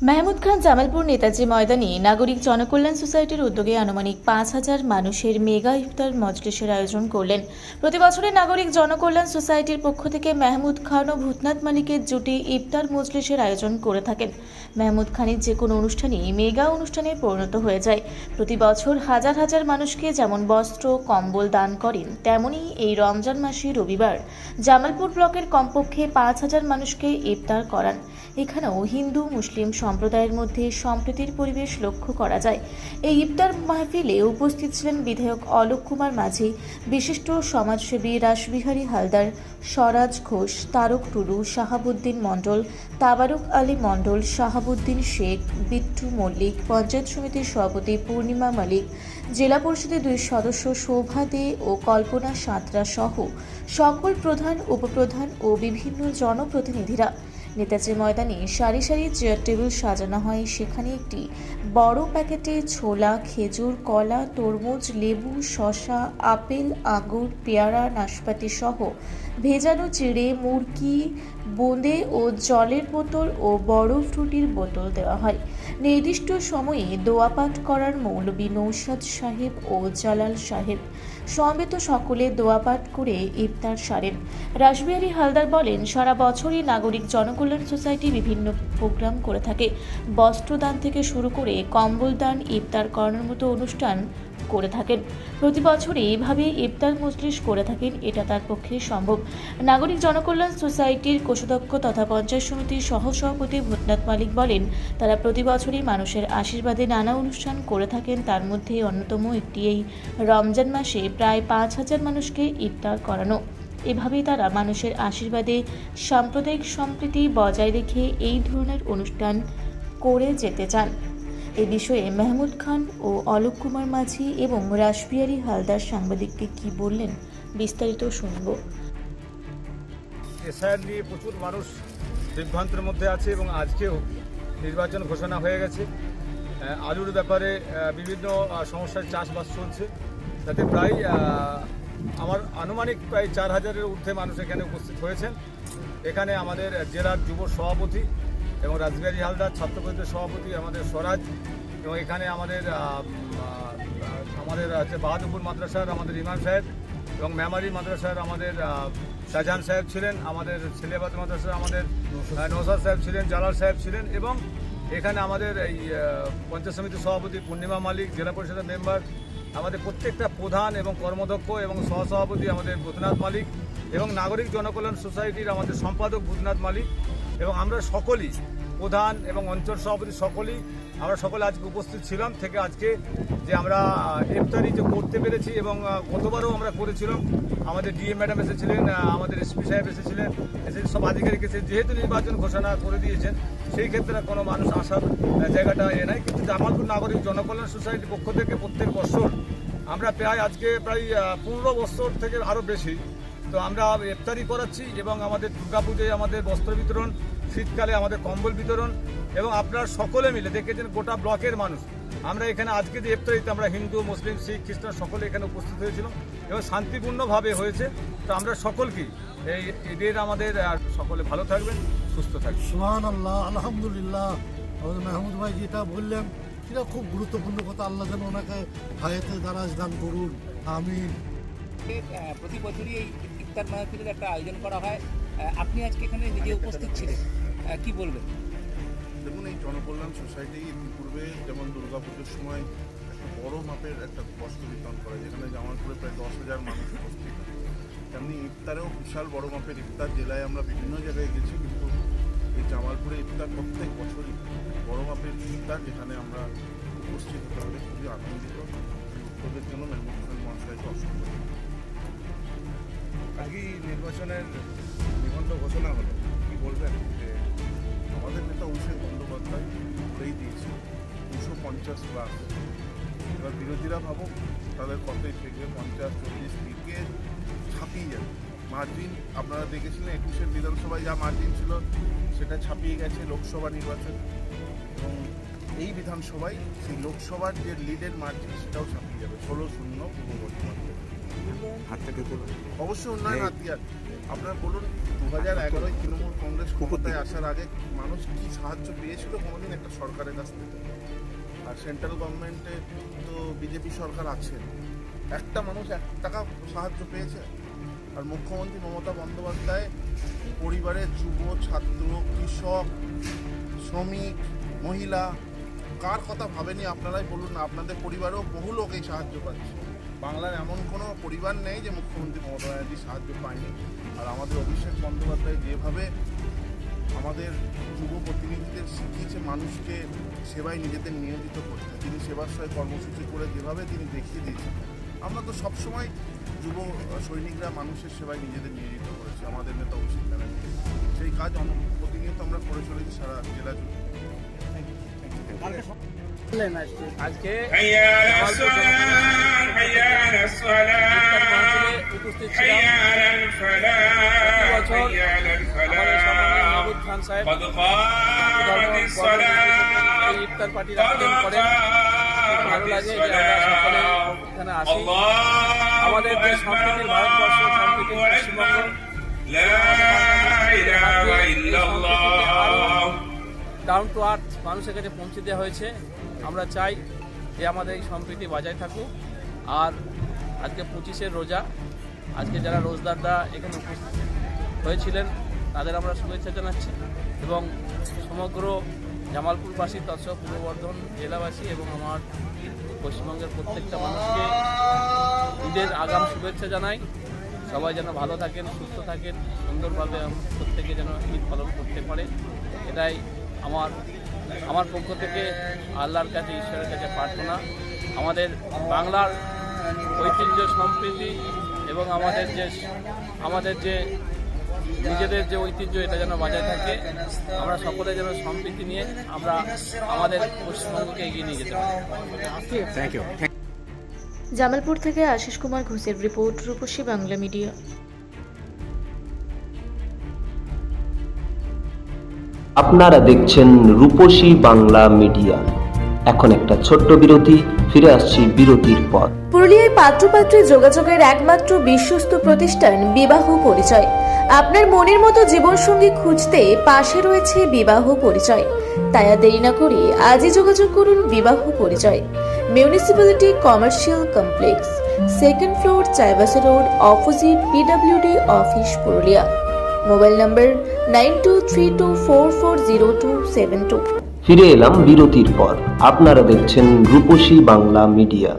মেহমুদ খান জামালপুর নেতাজি ময়দানে নাগরিক জনকল্যাণ সোসাইটির উদ্যোগে আনুমানিক 5,000 মানুষের মেগা ইফতার মজলিসের আয়োজন করলেন। প্রতি বছরই নাগরিক জনকল্যাণ সোসাইটির পক্ষ থেকে মেহমুদ খান ও ভূতনাথ মালিকের জুটি ইফতার মজলিসের আয়োজন করে থাকেন। মেহমুদ খানের যে কোনো অনুষ্ঠানই মেগা অনুষ্ঠানে পরিণত হয়ে যায়। প্রতি বছর হাজার হাজার মানুষকে যেমন বস্ত্র কম্বল দান করেন, তেমনি এই রমজান মাসে রবিবার জামালপুর ব্লকের কমপক্ষে 5,000 মানুষকে ইফতার করান। এখানেও হিন্দু মুসলিম সম্প্রদায়ের মধ্যে সম্প্রীতির পরিবেশ লক্ষ্য করা যায়। এই ইফতার মাহফিলে উপস্থিত ছিলেন বিধায়ক অলোক কুমার মাঝি, বিশিষ্ট সমাজসেবী রাসবিহারী হালদার, স্বরাজ ঘোষ, তারক টুডু, শাহাবুদ্দিন মণ্ডল, তাবারুক আলী মণ্ডল, শাহাবুদ্দিন শেখ, বিট্টু মল্লিক, পঞ্চায়েত সমিতির সভাপতি পূর্ণিমা মালিক, জেলা পরিষদের 2 সদস্য শোভা দে ও কল্পনা সাঁতরা সহ সকল প্রধান উপপ্রধান ও বিভিন্ন জনপ্রতিনিধিরা। নেতাজি ময়দানে সারি সারি চেয়ার টেবিল সাজানো হয়। সেখানে একটি বড় প্যাকেটে ছোলা, খেজুর, কলা, তরমুজ, লেবু, শসা, আপেল, আঙুর, পেয়ারা, নাশপাতি সহ ভেজানো চিড়ে, মুরগি, বোঁদে ও জলের বোতল ও বড় ফ্রুটির বোতল দেওয়া হয়। নির্দিষ্ট সময়ে দোয়া পাঠ করার মৌলবী নৌশাদ সাহেব ও জালাল সাহেব সমবেত সকলে দোয়া পাঠ করে ইফতার সারেন। রাসবিহারী হালদার বলেন, সারা বছরই নাগরিক জনকল্যাণ সোসাইটি বিভিন্ন প্রোগ্রাম করে থাকে। বস্ত্রদান থেকে শুরু করে কম্বল দান, ইফতার করানোর মতো অনুষ্ঠান করে থাকেন। প্রতি বছরই এইভাবে ইফতার মজলিস করে থাকেন, এটা তার পক্ষে সম্ভব। নাগরিক জনকল্যাণ সোসাইটির কোষাধ্যক্ষ তথা পঞ্চায়েত সমিতির সহসভাপতি ভূতনাথ মালিক বলেন, তারা প্রতি বছরই মানুষের আশীর্বাদে নানা অনুষ্ঠান করে থাকেন। তার মধ্যে অন্যতম একটি এই রমজান মাসে প্রায় 5,000 মানুষকে ইফতার করানো। এভাবেই তারা মানুষের আশীর্বাদে সাম্প্রদায়িক সম্প্রীতি বজায় রেখে এই ধরনের অনুষ্ঠান করে যেতে চান। এ বিষয়ে মেহমুদ খান ও অলোক কুমার মাঝি এবং রাসবিহারী হালদার সাংবাদিককে কি বললেন, বিস্তারিত শুনব। এসআইআর নিয়ে প্রচুর মানুষ বিভ্রান্তের মধ্যে আছে এবং আজকেও নির্বাচন ঘোষণা হয়ে গেছে। আলুর ব্যাপারে বিভিন্ন সমস্যার চাষবাস চলছে, তাতে প্রায় আমার আনুমানিক প্রায় 4,000-এর ঊর্ধ্বে মানুষ এখানে উপস্থিত হয়েছেন। এখানে আমাদের জেলার যুব সভাপতি এবং রাসবিহারী হালদার, ছাত্র পরিষদের সভাপতি আমাদের স্বরাজ, এবং এখানে আমাদের বাহাদুরপুর মাদ্রাসার আমাদের ইমাম সাহেব এবং মেমারি মাদ্রাসার আমাদের শাহজাহান সাহেব ছিলেন, আমাদের ছেলেবাদ মাদ্রাসার আমাদের নৌসাদ সাহেব ছিলেন, জালাল সাহেব ছিলেন, এবং এখানে আমাদের এই পঞ্চায়েত সমিতির সভাপতি পূর্ণিমা মালিক, জেলা পরিষদের মেম্বার, আমাদের প্রত্যেকটা প্রধান এবং কর্মদক্ষ এবং সহসভাপতি আমাদের ভূতনাথ মালিক, এবং নাগরিক জনকল্যাণ সোসাইটির আমাদের সম্পাদক ভূতনাথ মালিক, এবং আমরা সকলেই প্রধান এবং অঞ্চল সভাপতি সকলেই আমরা সকলে আজকে উপস্থিত ছিলাম। থেকে আজকে যে আমরা ইফতারি যে করতে পেরেছি, এবং গতবারও আমরা করেছিলাম, আমাদের ডিএম ম্যাডাম এসেছিলেন, আমাদের এসপি সাহেব এসেছিলেন, সব আধিকারিক এসে যেহেতু নির্বাচন ঘোষণা করে দিয়েছেন, সেই ক্ষেত্রে কোনো মানুষ আসার জায়গাটা নাই। কিন্তু জামালপুর নাগরিক জনকল্যাণ সোসাইটির পক্ষ থেকে প্রত্যেক বছর আমরা আজকে প্রায় 15 বছর থেকে আরও বেশি তো আমরা ইফতারি করাচ্ছি, এবং আমাদের দুর্গাপুজোয় আমাদের বস্ত্র বিতরণ, শীতকালে আমাদের কম্বল বিতরণ, এবং আপনারা সকলে মিলে দেখেছেন গোটা ব্লকের মানুষ আমরা এখানে আজকে যে ইফতারিতে আমরা হিন্দু মুসলিম শিখ খ্রিস্টান সকলে এখানে উপস্থিত হয়েছিলাম এবং শান্তিপূর্ণভাবে হয়েছে। তো আমরা সকলকেই এই ঈদের আমাদের সকলে ভালো থাকবেন, সুস্থ থাকবেন। সুবহানাল্লাহ, আলহামদুলিল্লাহ। আমাদের মেহমুদ ভাই যেটা বললেন সেটা খুব গুরুত্বপূর্ণ কথা। আল্লাহ যেন ওনাকে হায়াতে দারাজ দান করুন, আমিন। প্রতি বছরই এই ইফতার মাহফিলের একটা আয়োজন করা হয়, আপনি আজকে এখানে নিজে উপস্থিত ছিলেন, কি বলবেন? দেখুন, এই জনকল্যাণ সোসাইটি ইতিপূর্বে যেমন দুর্গাপুজোর সময় একটা বড় মাপের একটা বস্ত্র বিতরণ করে, যেখানে জামালপুরে প্রায় 10,000 মানুষ উপস্থিত, তেমনি ইফতারেও বিশাল বড় মাপের ইফতার জেলায় আমরা বিভিন্ন জায়গায় গেছি, কিন্তু এই জামালপুরে ইফতার প্রত্যেক বছরই বড় মাপের ইফতার, যেখানে আমরা উপস্থিত হতে পারি খুবই আনন্দিত। উত্তরের জন্য মেহমুদ খান মহাশয়কে অসংখ্য। আজকে নির্বাচনের নিবন্ধ ঘোষণা হলো, কি বলবেন? যে আমাদের নেতা অভিষেক বন্দ্যোপাধ্যায় বলেই দিয়েছে 250 লাখ। এবার বিরোধীরা ভাবুক তাদের কতই থেকে 50-40 দিকে ছাপিয়ে যাবে। মার্জিন আপনারা দেখেছিলেন 21-এর বিধানসভায় যা মার্জিন ছিল সেটা ছাপিয়ে গেছে লোকসভা নির্বাচন, এবং এই বিধানসভায় সেই লোকসভার যে লিডের মার্জিন সেটাও ছাপিয়ে যাবে 16-0 পূর্ব বর্ধমান। অবশ্যই উন্নয়ন হাতিয়ার। আপনার বলুন 2011 তৃণমূল কংগ্রেস ক্ষমতায় আসার আগে মানুষ কি সাহায্য পেয়েছিল কোনোদিন একটা সরকারের কাছ থেকে? আর সেন্ট্রাল গভর্নমেন্টে তো বিজেপি সরকার আছে, একটা মানুষ 1 টাকা সাহায্য পেয়েছে? আর মুখ্যমন্ত্রী মমতা বন্দ্যোপাধ্যায় পরিবারের যুব, ছাত্র, কৃষক, শ্রমিক, মহিলা কার কথা ভাবেনি? আপনারাই বলুন না, আপনাদের পরিবারেও বহু লোক এই সাহায্য পাচ্ছে। বাংলার এমন কোনো পরিবার নেই যে মুখ্যমন্ত্রী মমতা ব্যানার্জি সাহায্য পায়নি। আর আমাদের অভিষেক বন্দ্যোপাধ্যায় যেভাবে আমাদের যুব প্রতিনিধিদের শিখিয়েছে মানুষকে সেবায় নিজেদের নিয়োজিত করতে, তিনি সেবাশ্রয় কর্মসূচি করে যেভাবে তিনি দেখিয়ে দিয়েছেন, আমরা তো সবসময় যুব সৈনিকরা মানুষের সেবায় নিজেদের নিয়োজিত করেছি আমাদের নেতা অভিষেক ব্যানার্জি। সেই কাজ প্রতিনিয়ত আমরা করে চলেছি সারা জেলা জুড়ে। আজকে উপস্থিত ছিলাম। প্রতি বছর আমাদের সম্মানীয় মাহবুব খান সাহেব এই ইফতার পার্টির আয়োজন করেন। খুব ভালো লাগে যে আমরা সকলে এখানে আসি। আমাদের যে সম্প্রীতির ভারতবর্ষ, সম্প্রীতির পশ্চিমবঙ্গ, ডাউন টু আর্থ মানুষের কাছে পৌঁছে দেওয়া হয়েছে। আমরা চাই যে আমাদের এই সম্প্রীতি বজায় থাকুক। আর আজকে 25-এর রোজা, আজকে যারা রোজদাররা এখানে উপস্থিত হয়েছিলেন তাদের আমরা শুভেচ্ছা জানাচ্ছি এবং সমগ্র জামালপুরবাসী তৎসহ পূর্ব বর্ধমান জেলাবাসী এবং আমার পশ্চিমবঙ্গের প্রত্যেকটা মানুষকে ঈদের আগাম শুভেচ্ছা জানাই। সবাই যেন ভালো থাকেন, সুস্থ থাকেন, সুন্দরভাবে প্রত্যেকে যেন ঈদ পালন করতে পারে, এটাই আমার পক্ষ থেকে আল্লাহর কাছে, ঈশ্বরের কাছে প্রার্থনা। আমাদের বাংলার ঐতিহ্য, সম্প্রীতি এবং আমাদের যে নিজেদের যে ঐতিহ্য, এটা যেন বজায় থাকে। আমরা সকলে যেন সম্প্রীতি নিয়ে আমরা আমাদের পশ্চিমবঙ্গকে এগিয়ে নিয়ে যেতে পারি। Thank you. জামালপুর থেকে আশিস কুমার ঘোষের রিপোর্ট, রূপসী বাংলা মিডিয়া। আপনারা দেখছেন রূপসী বাংলা মিডিয়া। এখন একটা ছোট্ট বিরতি, ফিরে আসছি বিরতির পর। পুরুলিয়ায় পাত্রপাত্রী যোগাযোগের একমাত্র বিশ্বস্ত প্রতিষ্ঠান বিবাহ পরিচয়। আপনার মনের মতো জীবনসঙ্গী খুঁজতে পাশে রয়েছে বিবাহ পরিচয়। তাই আর দেরি না করে আজই যোগাযোগ করুন বিবাহ পরিচয়। Municipality commercial complex, 2nd floor, Chaibasa road, opposite PWD office, Purulia. Mobile নম্বর 9232440272। ফিরে এলাম বিরতির পর। আপনারা দেখছেন রূপসী বাংলা মিডিয়া।